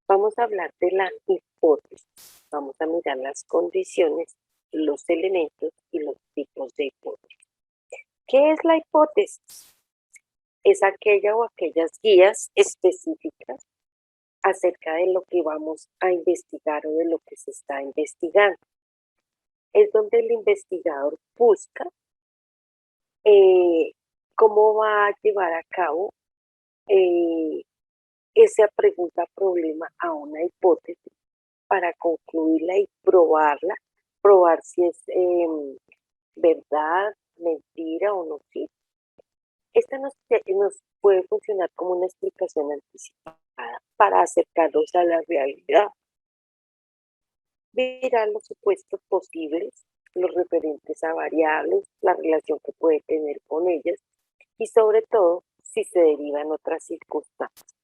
Vamos a hablar de la hipótesis. Vamos a mirar las condiciones, los elementos y los tipos de hipótesis. ¿Qué es la hipótesis? Es aquella o aquellas guías específicas acerca de lo que vamos a investigar o de lo que se está investigando. Es donde el investigador busca cómo va a llevar a cabo esa pregunta-problema a una hipótesis para concluirla y probarla, probar si es verdad, mentira o no. Sí. Esta nos puede funcionar como una explicación anticipada para acercarnos a la realidad. Mirar los supuestos posibles, los referentes a variables, la relación que puede tener con ellas y sobre todo si se derivan otras circunstancias.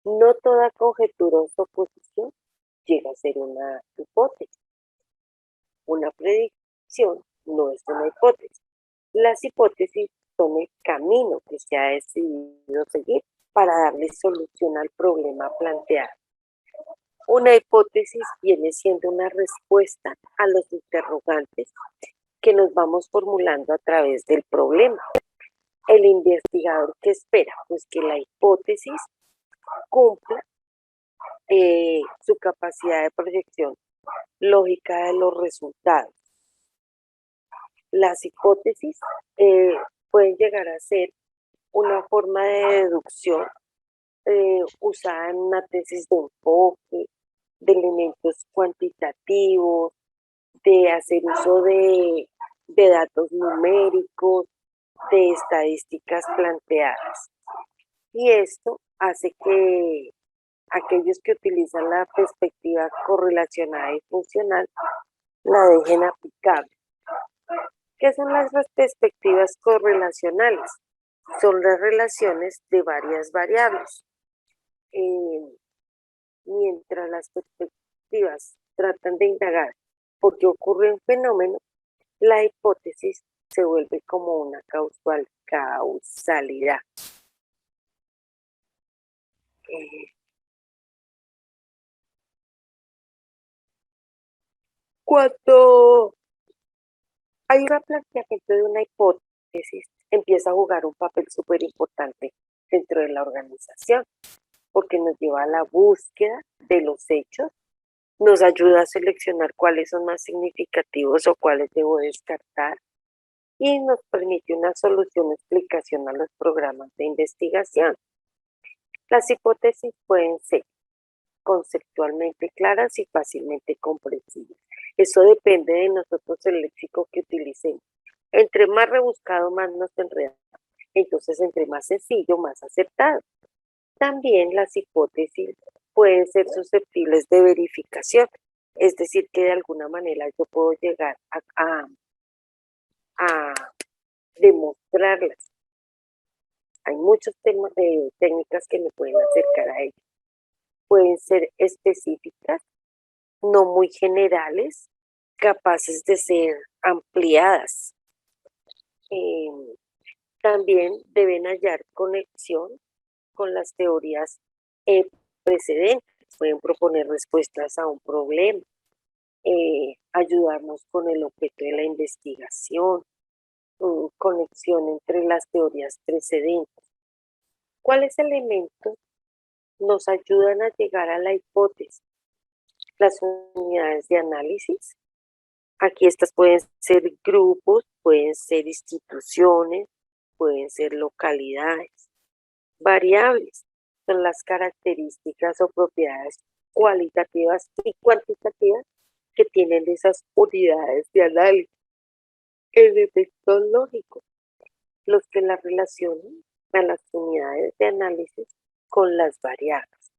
No toda conjetura o suposición llega a ser una hipótesis. Una predicción no es una hipótesis. Las hipótesis son el camino que se ha decidido seguir para darle solución al problema planteado. Una hipótesis viene siendo una respuesta a los interrogantes que nos vamos formulando a través del problema. El investigador, ¿qué espera? Pues que la hipótesis cumpla su capacidad de proyección lógica de los resultados. Las hipótesis pueden llegar a ser una forma de deducción usada en una tesis de enfoque, de elementos cuantitativos, de hacer uso de datos numéricos, de estadísticas planteadas. Y esto hace que aquellos que utilizan la perspectiva correlacionada y funcional la dejen aplicable. ¿Qué son las perspectivas correlacionales? Son las relaciones de varias variables. Mientras las perspectivas tratan de indagar por qué ocurre un fenómeno, la hipótesis se vuelve como una causalidad. Cuando hay un planteamiento de una hipótesis, empieza a jugar un papel súper importante dentro de la organización, porque nos lleva a la búsqueda de los hechos, nos ayuda a seleccionar cuáles son más significativos o cuáles debo descartar, y nos permite una solución o explicación a los programas de investigación. Las hipótesis pueden ser conceptualmente claras y fácilmente comprensibles. Eso depende de nosotros, el léxico que utilicemos. Entre más rebuscado, más nos enredamos. Entonces, entre más sencillo, más aceptado. También las hipótesis pueden ser susceptibles de verificación, es decir, que de alguna manera yo puedo llegar a demostrarlas. Hay muchos temas de técnicas que me pueden acercar a ello. Pueden ser específicas, no muy generales, capaces de ser ampliadas. También deben hallar conexión con las teorías precedentes. Pueden proponer respuestas a un problema, ayudarnos con el objeto de la investigación, conexión entre las teorías precedentes. ¿Cuáles elementos nos ayudan a llegar a la hipótesis? Las unidades de análisis. Aquí estas pueden ser grupos, pueden ser instituciones, pueden ser localidades. Variables son las características o propiedades cualitativas y cuantitativas que tienen esas unidades de análisis. Efectos lógicos, los que las relacionan a las unidades de análisis con las variables.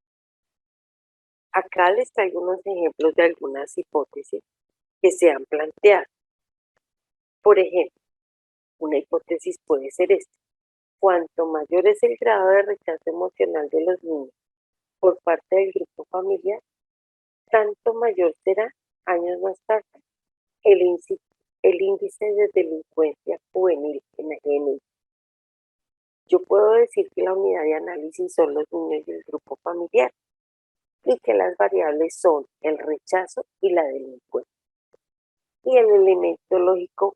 Acá les traigo unos ejemplos de algunas hipótesis que se han planteado. Por ejemplo, una hipótesis puede ser esta: cuanto mayor es el grado de rechazo emocional de los niños por parte del grupo familiar, tanto mayor será, años más tarde, el índice de delincuencia juvenil en el. Yo puedo decir que la unidad de análisis son los niños del grupo familiar, y que las variables son el rechazo y la delincuencia. Y el elemento lógico,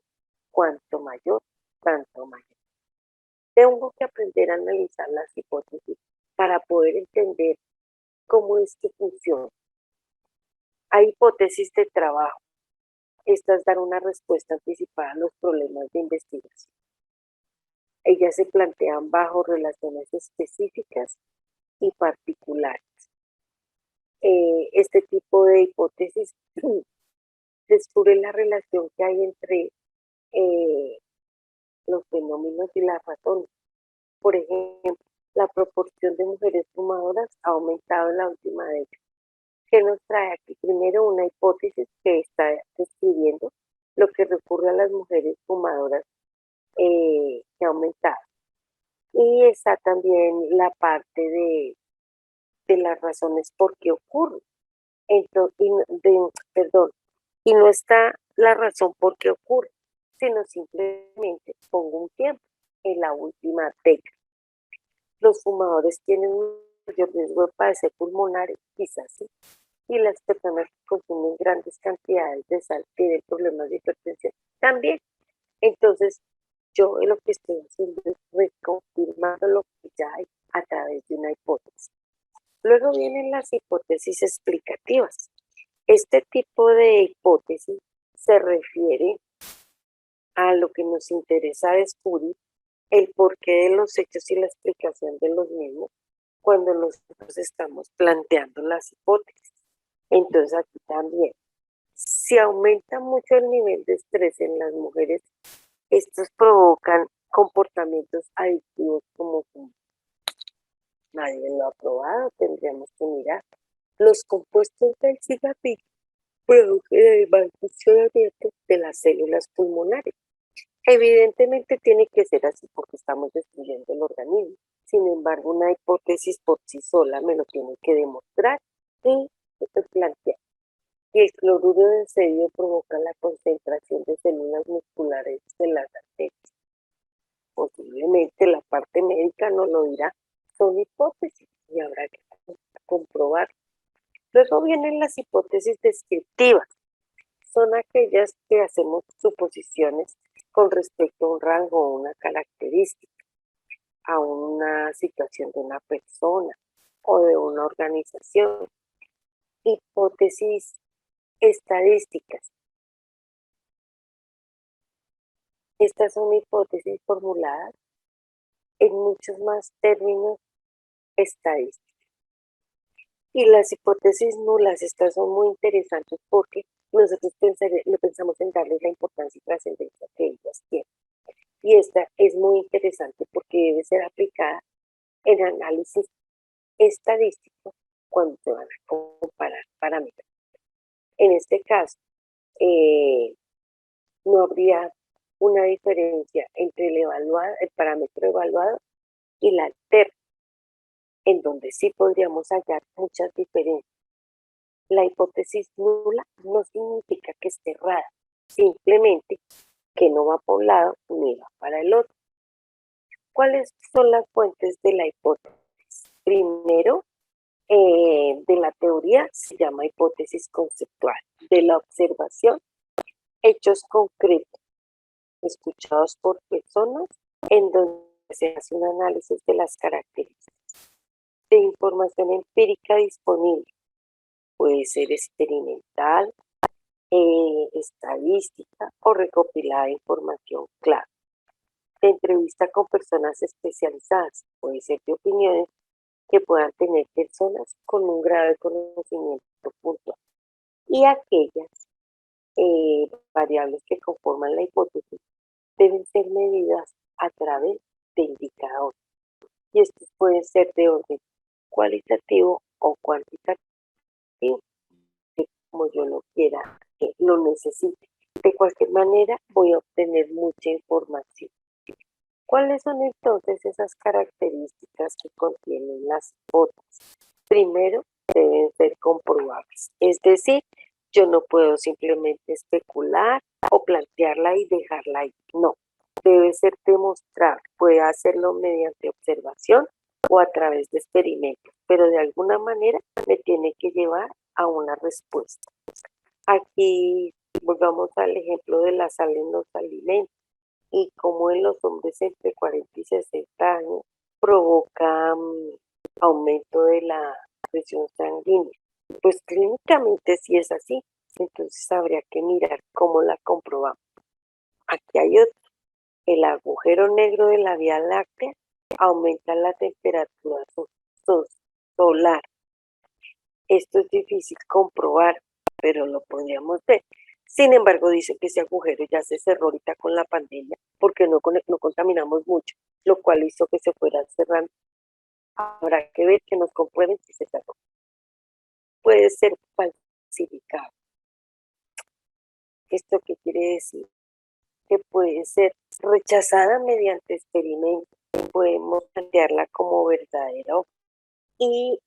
cuanto mayor, tanto mayor. Tengo que aprender a analizar las hipótesis para poder entender cómo es que funciona. Hay hipótesis de trabajo. Estas dan una respuesta anticipada a los problemas de investigación. Ellas se plantean bajo relaciones específicas y particulares. Este tipo de hipótesis descubre la relación que hay entre los fenómenos y las razones. Por ejemplo, la proporción de mujeres fumadoras ha aumentado en la última década. ¿Qué nos trae aquí? Primero, una hipótesis que está describiendo lo que recurre a las mujeres fumadoras que ha aumentado. Y está también la parte de las razones por qué ocurre. Entonces, y no está la razón por qué ocurre, sino simplemente pongo un tiempo en la última década. Los fumadores tienen un mayor riesgo de padecer pulmonares, quizás sí, y las personas que consumen grandes cantidades de sal tienen problemas de hipertensión también. Entonces, yo lo que estoy haciendo es reconfirmando lo que ya hay a través de una hipótesis. Luego vienen las hipótesis explicativas. Este tipo de hipótesis se refiere a lo que nos interesa descubrir, el porqué de los hechos y la explicación de los mismos cuando nosotros estamos planteando las hipótesis. Entonces aquí también, si aumenta mucho el nivel de estrés en las mujeres, estos provocan comportamientos adictivos como fumar. Nadie lo ha probado, tendríamos que mirar. Los compuestos del cigarrillo produce el mal funcionamiento de las células pulmonares. Evidentemente tiene que ser así porque estamos destruyendo el organismo. Sin embargo, una hipótesis por sí sola me lo tiene que demostrar y plantear. Y el cloruro de sodio provoca la concentración de células musculares de las arterias. Posiblemente la parte médica no lo dirá, son hipótesis y habrá que comprobar. Luego vienen las hipótesis descriptivas. Son aquellas que hacemos suposiciones con respecto a un rango o una característica, a una situación de una persona o de una organización. Hipótesis estadísticas. Estas son hipótesis formuladas en muchos más términos estadísticos. Y las hipótesis nulas, estas son muy interesantes porque nosotros pensamos en darles la importancia y trascendencia que ellas tienen. Y esta es muy interesante porque debe ser aplicada en análisis estadístico cuando se van a comparar parámetros. En este caso, no habría una diferencia entre el parámetro evaluado y la alterna, en donde sí podríamos hallar muchas diferencias. La hipótesis nula no significa que esté errada, simplemente que no va para un lado ni va para el otro. ¿Cuáles son las fuentes de la hipótesis? Primero, de la teoría se llama hipótesis conceptual. De la observación, hechos concretos, escuchados por personas, en donde se hace un análisis de las características. De información empírica disponible, puede ser experimental, estadística o recopilada de información clave. De entrevista con personas especializadas, puede ser de opiniones que puedan tener personas con un grado de conocimiento puntual. Y aquellas variables que conforman la hipótesis deben ser medidas a través de indicadores. Y estos pueden ser de orden cualitativo o cuantitativo, como yo lo quiera, lo necesite. De cualquier manera, voy a obtener mucha información. ¿Cuáles son entonces esas características que contienen las hipótesis? Primero, deben ser comprobables. Es decir, yo no puedo simplemente especular o plantearla y dejarla ahí. No, debe ser demostrable. Puede hacerlo mediante observación o a través de experimentos, pero de alguna manera me tiene que llevar a una respuesta. Aquí volvamos al ejemplo de la sal en los alimentos y cómo en los hombres entre 40 y 60 años provoca aumento de la presión sanguínea. Pues clínicamente sí es así, entonces habría que mirar cómo la comprobamos. Aquí hay otro, el agujero negro de la Vía Láctea aumenta la temperatura solar. Esto es difícil comprobar, pero lo podríamos ver. Sin embargo, dice que ese agujero ya se cerró ahorita con la pandemia porque no contaminamos mucho, lo cual hizo que se fuera cerrando. Habrá que ver que nos comprueben si se cerró. Puede ser falsificado. ¿Esto qué quiere decir? Que puede ser rechazada mediante experimentos. Podemos plantearla como verdadera y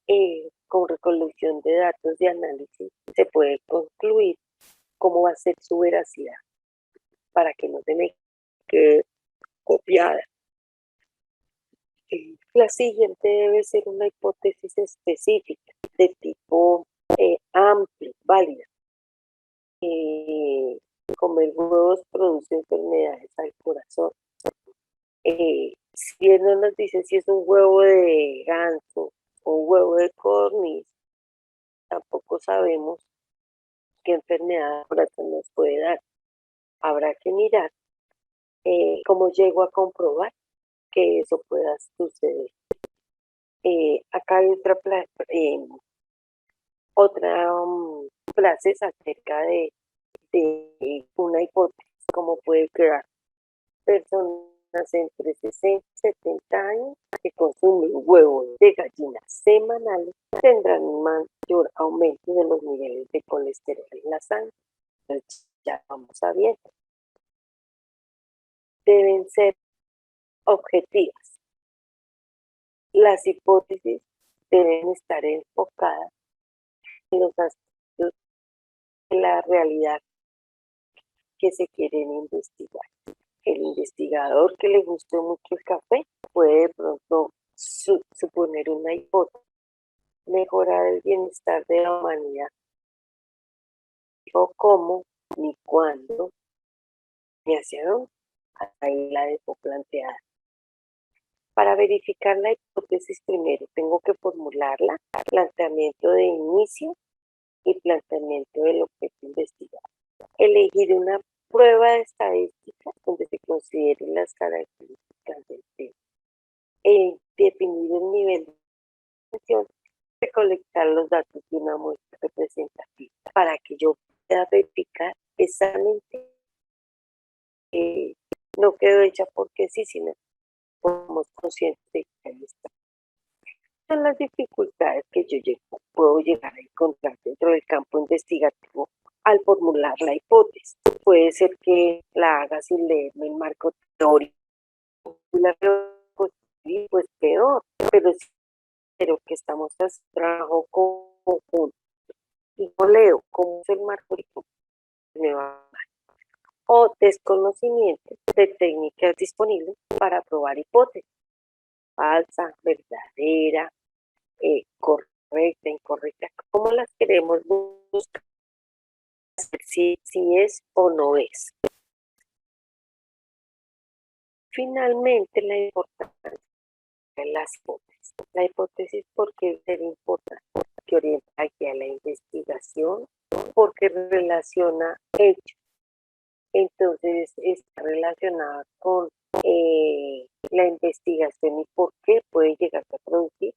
con recolección de datos de análisis se puede concluir cómo va a ser su veracidad para que no se me quede copiada. La siguiente debe ser una hipótesis específica de tipo amplio, válida. Comer huevos produce enfermedades al corazón. Si bien no nos dice si es un huevo de ganso o un huevo de codorniz, tampoco sabemos qué enfermedad al corazón nos puede dar. Habrá que mirar cómo llego a comprobar que eso pueda suceder. Acá hay otra frase acerca de una hipótesis, cómo puede quedar. Personas entre 60 y 70 años que consumen huevos de gallina semanales tendrán un mayor aumento de los niveles de colesterol en la sangre. Entonces, ya vamos a ver. Deben ser objetivas. Las hipótesis deben estar enfocadas en los aspectos de la realidad que se quieren investigar. El investigador que le guste mucho el café puede de pronto suponer una hipótesis, mejorar el bienestar de la humanidad, o cómo, ni cuándo, ni hacia dónde. Ahí la dejo planteada. Para verificar la hipótesis primero tengo que formularla, planteamiento de inicio y planteamiento del objeto investigado. Elegir una prueba de estadística donde se consideren las características del tema. Definir el nivel de atención, recolectar los datos de una muestra representativa para que yo pueda verificar exactamente no quedó hecha porque sí, sino somos conscientes de que ahí está. Son las dificultades que yo puedo llegar a encontrar dentro del campo investigativo al formular la hipótesis. Puede ser que la haga sin leerme el marco teórico, pues peor, pero que estamos haciendo trabajo conjunto y no leo cómo es el marco teórico, me va mal. O desconocimiento de técnicas disponibles para probar hipótesis, falsa, verdadera, correcta, incorrecta, cómo las queremos buscar, si es o no es. Finalmente, la importancia de las hipótesis. La hipótesis, porque es importante, que orienta aquí a la investigación, porque relaciona hechos. Entonces, está relacionada con la investigación y por qué puede llegar a producir.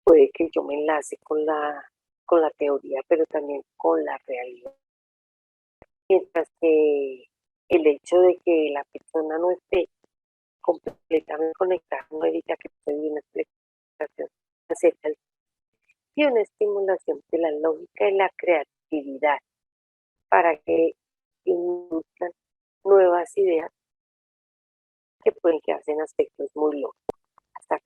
Puede que yo me enlace con la teoría, pero también con la realidad. Mientras que el hecho de que la persona no esté completamente conectada no evita que se dé una explicación acerca y una estimulación de la lógica y la creatividad para que induzcan nuevas ideas que pueden quedarse en aspectos muy locos. Hasta acá.